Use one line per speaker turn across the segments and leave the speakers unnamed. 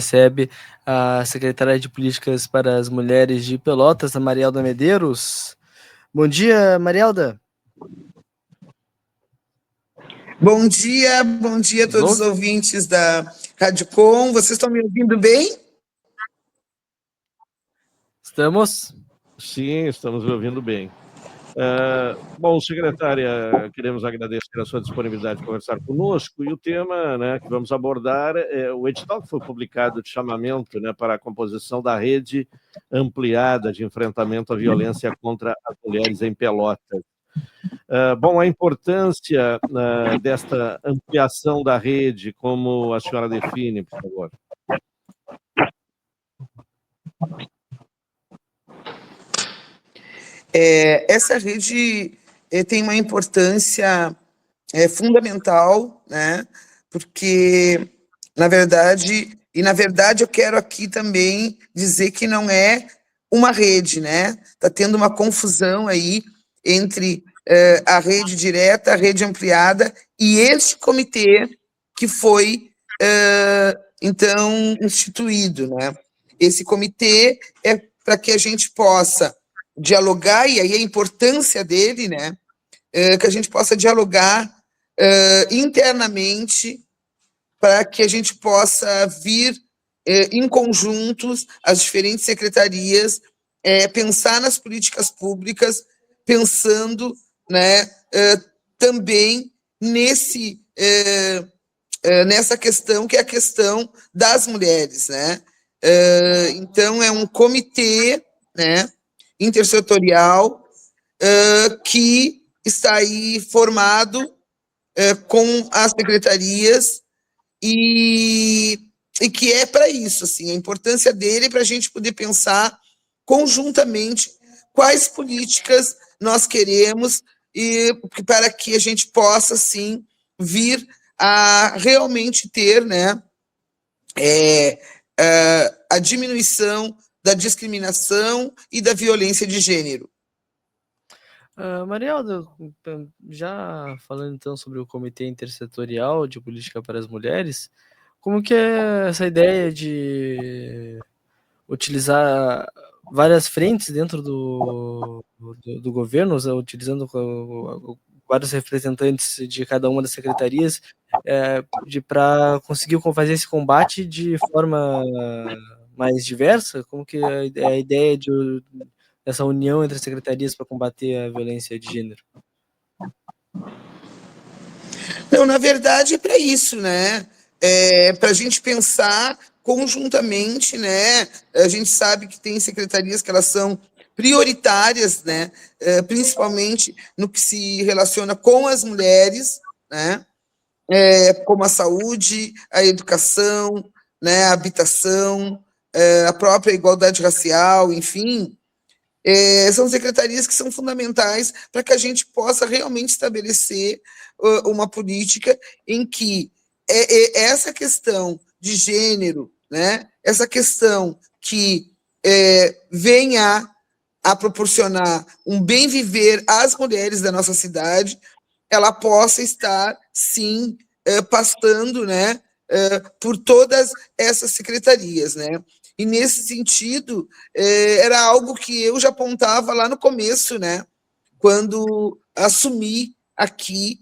recebe a secretária de Políticas para as Mulheres de Pelotas, a Marielda Medeiros. Bom dia, Marielda.
Bom dia a todos os ouvintes da Rádio Com. Vocês estão me ouvindo bem?
Estamos?
Sim, estamos ouvindo bem. Bom, secretária, queremos agradecer a sua disponibilidade de conversar conosco, e o tema, né, que vamos abordar é o edital que foi publicado de chamamento, né, para a composição da rede ampliada de enfrentamento à violência contra as mulheres em Pelotas. Bom, a importância desta ampliação da rede, como a senhora define, por favor?
Essa rede tem uma importância fundamental, né? Porque, na verdade eu quero aqui também dizer que não é uma rede, né? Está tendo uma confusão aí entre a rede direta, a rede ampliada e este comitê que foi, então, instituído, né? Esse comitê é para que a gente possa dialogar, e aí a importância dele, né? Que a gente possa dialogar internamente para que a gente possa vir em conjuntos, as diferentes secretarias, pensar nas políticas públicas, pensando, né, também nessa questão que é a questão das mulheres, né? Então, é um comitê, né, intersetorial que está aí formado com as secretarias e que é para isso, assim, a importância dele é para a gente poder pensar conjuntamente quais políticas nós queremos e para que a gente possa, sim, vir a realmente ter, né, a diminuição da discriminação e da violência de gênero.
Marielda, já falando então sobre o Comitê Intersetorial de Política para as Mulheres, como que é essa ideia de utilizar várias frentes dentro do governo, utilizando vários representantes de cada uma das secretarias, para conseguir fazer esse combate de forma mais diversa? Como que é a ideia dessa união entre as secretarias para combater a violência de gênero?
Não, na verdade, é para isso, né? Para a gente pensar conjuntamente, né? A gente sabe que tem secretarias que elas são prioritárias, né? Principalmente no que se relaciona com as mulheres, né? Como a saúde, a educação, né? A habitação, a própria igualdade racial, enfim. São secretarias que são fundamentais para que a gente possa realmente estabelecer uma política em que essa questão de gênero, né, essa questão que venha a proporcionar um bem viver às mulheres da nossa cidade, ela possa estar, sim, passando, né, por todas essas secretarias, né? E, nesse sentido, era algo que eu já apontava lá no começo, né? Quando assumi aqui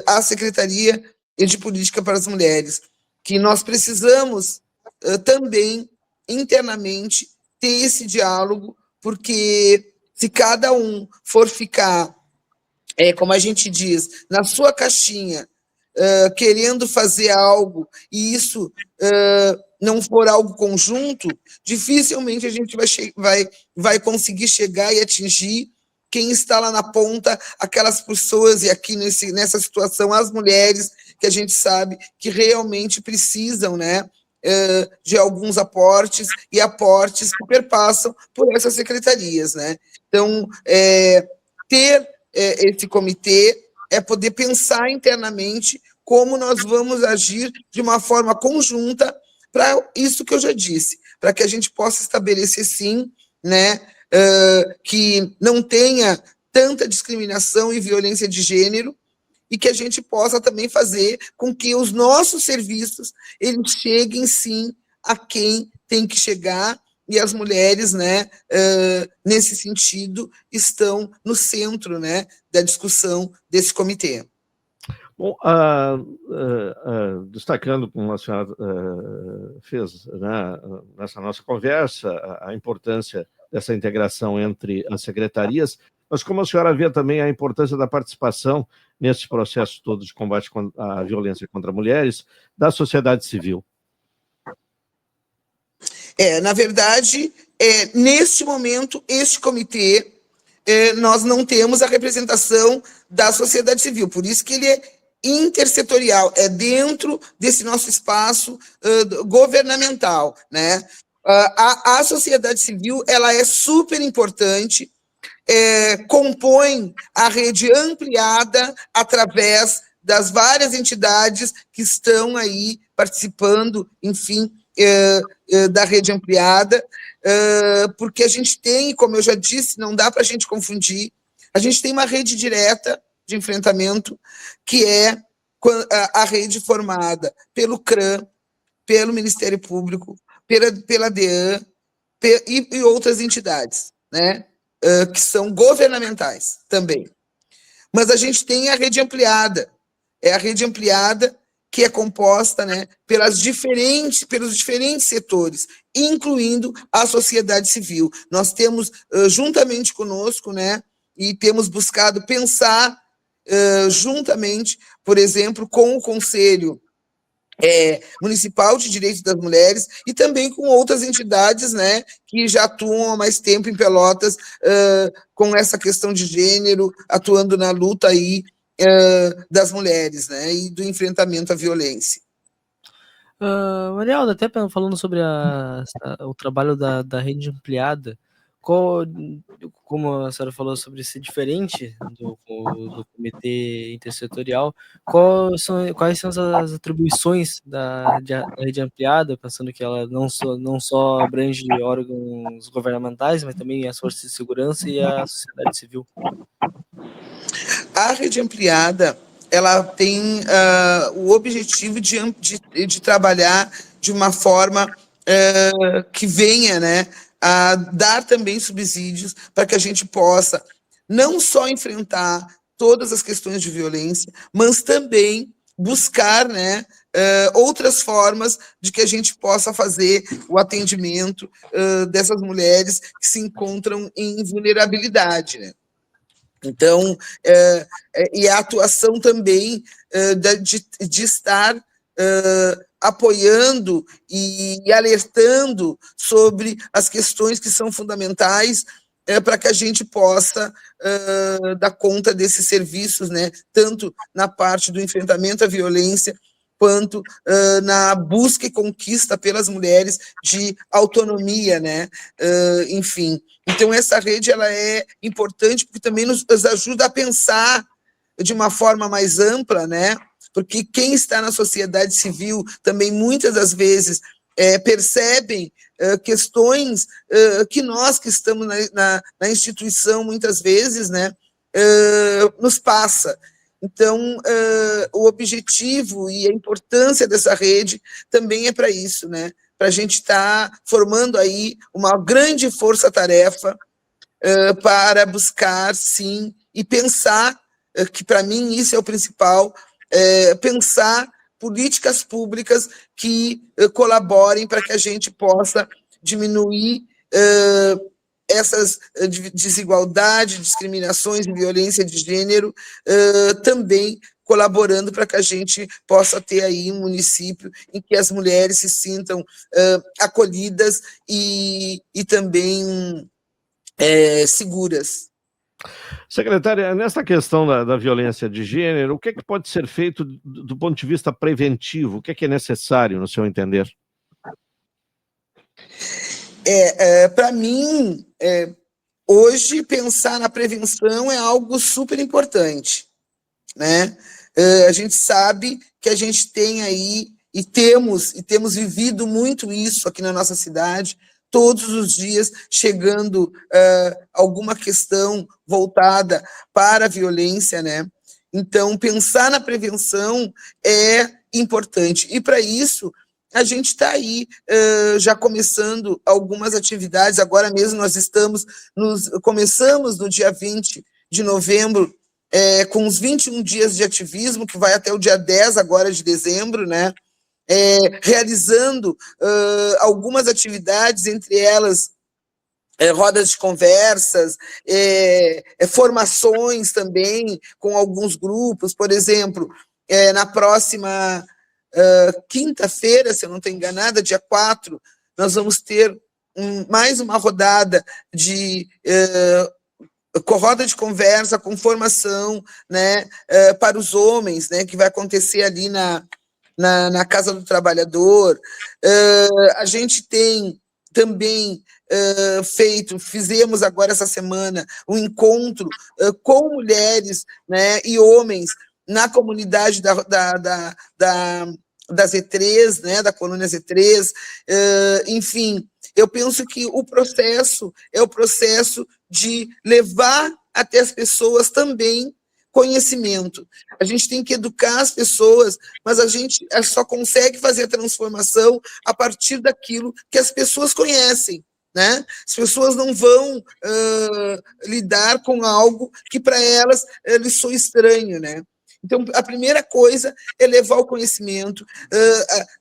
a Secretaria de Política para as Mulheres, que nós precisamos também, internamente, ter esse diálogo, porque se cada um for ficar, como a gente diz, na sua caixinha, querendo fazer algo, e isso não for algo conjunto, dificilmente a gente vai conseguir chegar e atingir quem está lá na ponta, aquelas pessoas, e aqui nessa situação, as mulheres, que a gente sabe que realmente precisam, né, de alguns aportes, e aportes que perpassam por essas secretarias, né? Então, ter esse comitê é poder pensar internamente como nós vamos agir de uma forma conjunta para isso que eu já disse, para que a gente possa estabelecer, sim, né, que não tenha tanta discriminação e violência de gênero, e que a gente possa também fazer com que os nossos serviços eles cheguem, sim, a quem tem que chegar, e as mulheres, né, nesse sentido, estão no centro, né, da discussão desse comitê.
Bom, destacando, como a senhora fez, né, nessa nossa conversa, a importância dessa integração entre as secretarias, mas como a senhora vê também a importância da participação nesse processo todo de combate à violência contra mulheres da sociedade civil?
Na verdade, neste momento, este comitê, nós não temos a representação da sociedade civil, por isso que ele é intersetorial, é dentro desse nosso espaço governamental, né? A sociedade civil, ela é super importante, compõe a rede ampliada através das várias entidades que estão aí participando, enfim, da rede ampliada, porque a gente tem, como eu já disse, não dá para a gente confundir, a gente tem uma rede direta de enfrentamento, que é a rede formada pelo CRAM, pelo Ministério Público, pela DEAN e outras entidades, né, que são governamentais também. Mas a gente tem a rede ampliada, a rede ampliada que é composta, né, pelos diferentes setores, incluindo a sociedade civil. Nós temos, juntamente conosco, né, e temos buscado pensar juntamente, por exemplo, com o Conselho Municipal de Direitos das Mulheres e também com outras entidades, né, que já atuam há mais tempo em Pelotas com essa questão de gênero, atuando na luta aí das mulheres, né, e do enfrentamento à violência.
Marialda, até falando sobre o trabalho da rede ampliada, como a senhora falou sobre ser diferente do comitê intersetorial, quais são as atribuições da rede ampliada, pensando que ela não só abrange órgãos governamentais, mas também as forças de segurança e a sociedade civil?
A rede ampliada, ela tem o objetivo de trabalhar de uma forma que venha, né, a dar também subsídios para que a gente possa não só enfrentar todas as questões de violência, mas também buscar, né, outras formas de que a gente possa fazer o atendimento dessas mulheres que se encontram em vulnerabilidade, né? Então, e a atuação também de estar apoiando e alertando sobre as questões que são fundamentais para que a gente possa dar conta desses serviços, né, tanto na parte do enfrentamento à violência, quanto na busca e conquista pelas mulheres de autonomia, né, enfim. Então, essa rede ela é importante porque também nos ajuda a pensar de uma forma mais ampla, né? Porque quem está na sociedade civil também, muitas das vezes, percebem questões que nós que estamos na instituição, muitas vezes, né, nos passa. Então, o objetivo e a importância dessa rede também é para isso, né? Para a gente estar formando aí uma grande força-tarefa para buscar, sim, e pensar, que para mim isso é o principal, pensar políticas públicas que colaborem para que a gente possa diminuir essas desigualdades, discriminações e violência de gênero, também colaborando para que a gente possa ter aí um município em que as mulheres se sintam acolhidas e também seguras.
Secretária, nessa questão da violência de gênero, o que é que pode ser feito do ponto de vista preventivo? O que é necessário, no seu entender?
Para mim, hoje, pensar na prevenção é algo super importante, né? A gente sabe que a gente tem aí, e temos vivido muito isso aqui na nossa cidade, todos os dias chegando alguma questão voltada para a violência, né? Então, pensar na prevenção é importante. E, para isso, a gente está aí já começando algumas atividades. Agora mesmo nós começamos no dia 20 de novembro, com os 21 dias de ativismo, que vai até o dia 10 agora de dezembro, né? Realizando algumas atividades, entre elas rodas de conversas, formações também com alguns grupos. Por exemplo, na próxima quinta-feira, se eu não estou enganada, dia 4, nós vamos ter mais uma rodada com roda de conversa, com formação, né, para os homens, né, que vai acontecer ali na Casa do Trabalhador. A gente tem também fizemos agora essa semana um encontro com mulheres, né, e homens na comunidade da Z3, né, da colônia Z3, enfim, eu penso que o processo é o processo de levar até as pessoas também conhecimento. A gente tem que educar as pessoas, mas a gente só consegue fazer a transformação a partir daquilo que as pessoas conhecem, né? As pessoas não vão lidar com algo que para elas lhes soa estranho, né? Então, a primeira coisa é levar o conhecimento,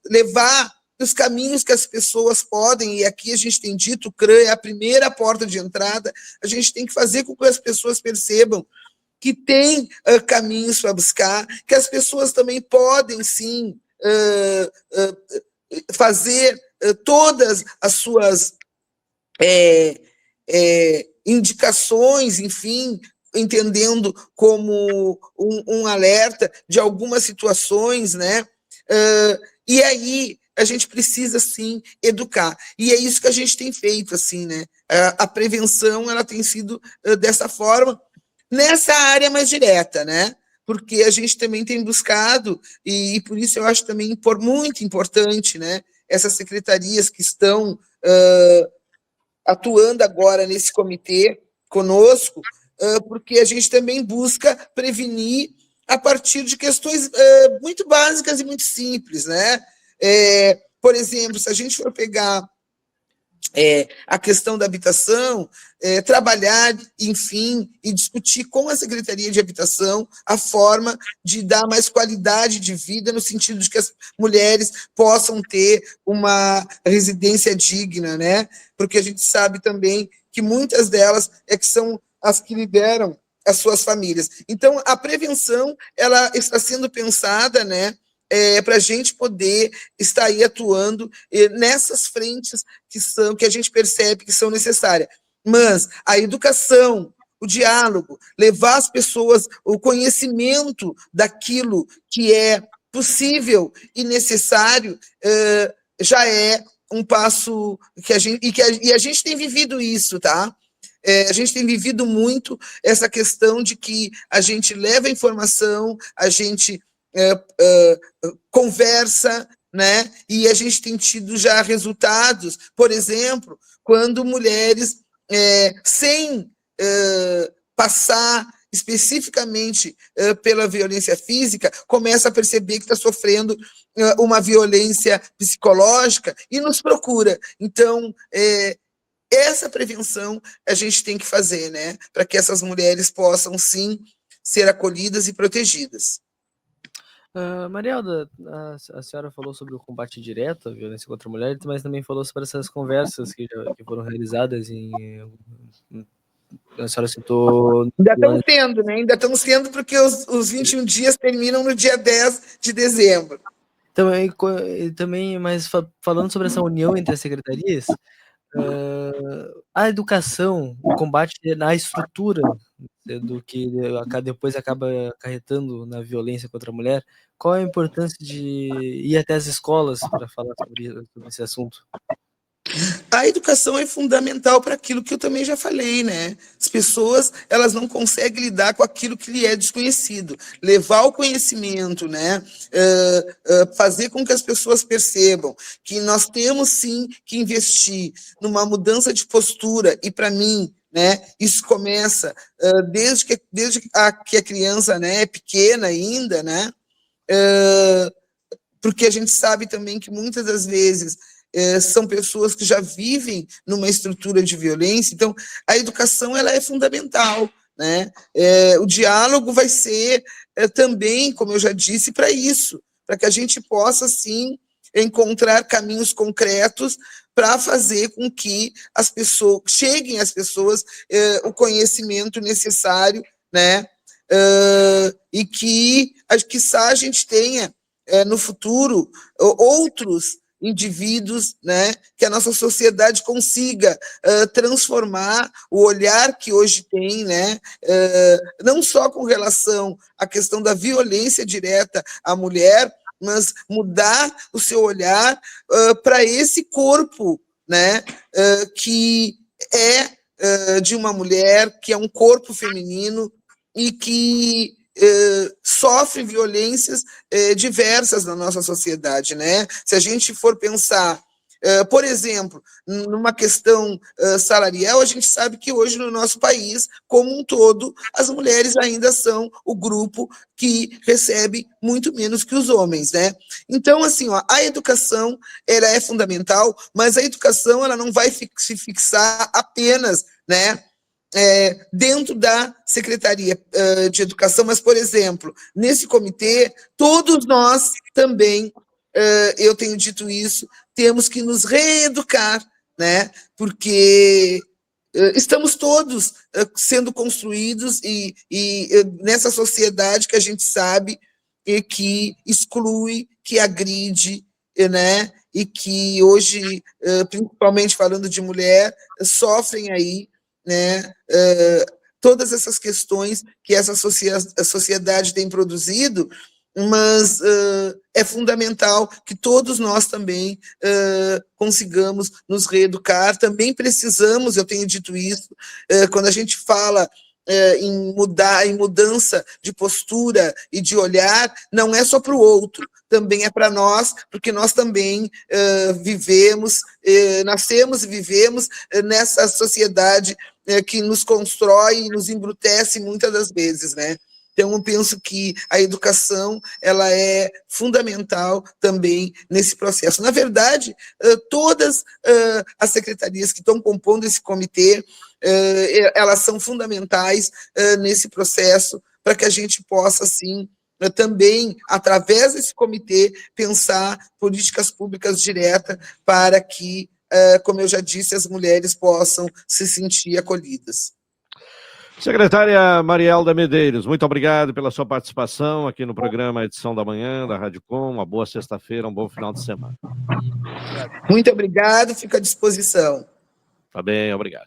levar os caminhos que as pessoas podem, e aqui a gente tem dito, o CRã é a primeira porta de entrada, a gente tem que fazer com que as pessoas percebam que tem caminhos para buscar, que as pessoas também podem, sim, fazer todas as suas indicações, enfim, entendendo como um alerta de algumas situações, né? E aí a gente precisa, sim, educar. E é isso que a gente tem feito, assim, né? A prevenção, ela tem sido dessa forma, nessa área mais direta, né? Porque a gente também tem buscado, e por isso eu acho também muito importante, né? Essas secretarias que estão atuando agora nesse comitê conosco, porque a gente também busca prevenir a partir de questões muito básicas e muito simples, né? Por exemplo, se a gente for pegar a questão da habitação, trabalhar, enfim, e discutir com a Secretaria de Habitação a forma de dar mais qualidade de vida, no sentido de que as mulheres possam ter uma residência digna, né? Porque a gente sabe também que muitas delas que são as que lideram as suas famílias. Então, a prevenção, ela está sendo pensada, né, para a gente poder estar aí atuando nessas frentes que a gente percebe que são necessárias. Mas a educação, o diálogo, levar as pessoas o conhecimento daquilo que é possível e necessário, já é um passo que a gente tem vivido isso, tá? A gente tem vivido muito essa questão de que a gente leva informação, a gente conversa, né? E a gente tem tido já resultados, por exemplo, quando mulheres, sem passar especificamente pela violência física, começa a perceber que está sofrendo uma violência psicológica e nos procura. Então, essa prevenção a gente tem que fazer, né? Para que essas mulheres possam, sim, ser acolhidas e protegidas.
Marielda, a senhora falou sobre o combate direto à violência contra a mulher, mas também falou sobre essas conversas que foram realizadas a senhora citou...
Ainda estamos tendo, né? Ainda estamos tendo, porque os 21 dias terminam no dia 10 de dezembro.
Também, mas falando sobre essa união entre as secretarias, a educação, o combate na estrutura do que depois acaba acarretando na violência contra a mulher, qual é a importância de ir até as escolas para falar sobre esse assunto?
A educação é fundamental para aquilo que eu também já falei, né? As pessoas, elas não conseguem lidar com aquilo que lhe é desconhecido. Levar o conhecimento, né? Fazer com que as pessoas percebam que nós temos, sim, que investir numa mudança de postura. E, para mim, né, isso começa desde que a criança, né, é pequena ainda, né? porque a gente sabe também que muitas das vezes são pessoas que já vivem numa estrutura de violência, então a educação ela é fundamental, né? O diálogo vai ser também, como eu já disse, para isso, para que a gente possa, sim, encontrar caminhos concretos para fazer com que as pessoas cheguem às pessoas o conhecimento necessário, né? E que, quiçá, a gente tenha no futuro outros indivíduos, né, que a nossa sociedade consiga transformar o olhar que hoje tem, né, não só com relação à questão da violência direta à mulher, mas mudar o seu olhar para esse corpo, né, que é de uma mulher, que é um corpo feminino e que sofre violências diversas na nossa sociedade, né? Se a gente for pensar, por exemplo, numa questão salarial, a gente sabe que hoje no nosso país, como um todo, as mulheres ainda são o grupo que recebe muito menos que os homens, né? Então, assim, ó, a educação ela é fundamental, mas a educação ela não vai se fixar apenas, né, dentro da Secretaria de Educação, mas, por exemplo, nesse comitê, todos nós também, eu tenho dito isso, temos que nos reeducar, né? Porque estamos todos sendo construídos e nessa sociedade que a gente sabe que exclui, que agride, né? E que hoje, principalmente falando de mulher, sofrem aí, né, todas essas questões que essa sociedade tem produzido, mas é fundamental que todos nós também consigamos nos reeducar, também precisamos, eu tenho dito isso, quando a gente fala em mudança de postura e de olhar, não é só para o outro, também é para nós, porque nós também nascemos e vivemos nessa sociedade que nos constrói e nos embrutece muitas das vezes, né? Então, eu penso que a educação ela é fundamental também nesse processo. Na verdade, todas as secretarias que estão compondo esse comitê, elas são fundamentais nesse processo para que a gente possa, assim, também, através desse comitê, pensar políticas públicas diretas para que, como eu já disse, as mulheres possam se sentir acolhidas.
Secretária Marielda Medeiros, muito obrigado pela sua participação aqui no programa Edição da Manhã, da Rádio Com. Uma boa sexta-feira, um bom final de semana.
Muito obrigado, fico à disposição.
Tá bem, obrigado.